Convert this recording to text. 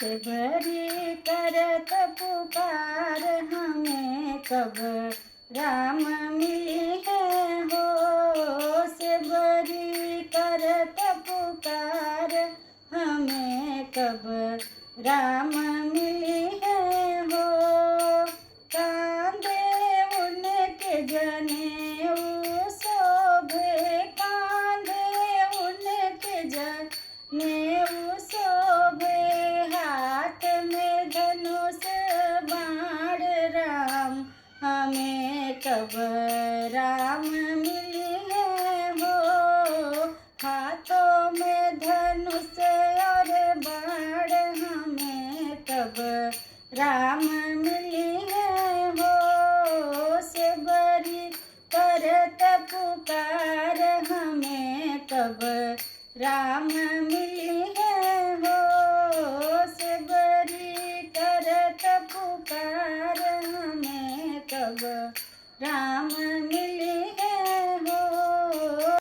से भरी करत पुकार, हमें कब राम मिली है हो। से भरी करत पुकार, हमें कब राम मिली है हो। कांदे उनके जनेऊ शोभे, कांदे उनके जनेऊ शोभे, हाथ में धनुष बाण राम, हमें कब राम मिली है हो। हाथों में धनुष और बाण, हमें कब राम मिली है हो। से बरी करत पुकार, हमें कब राम मिली है हो। से बरी करत पुकार, हमें कब राम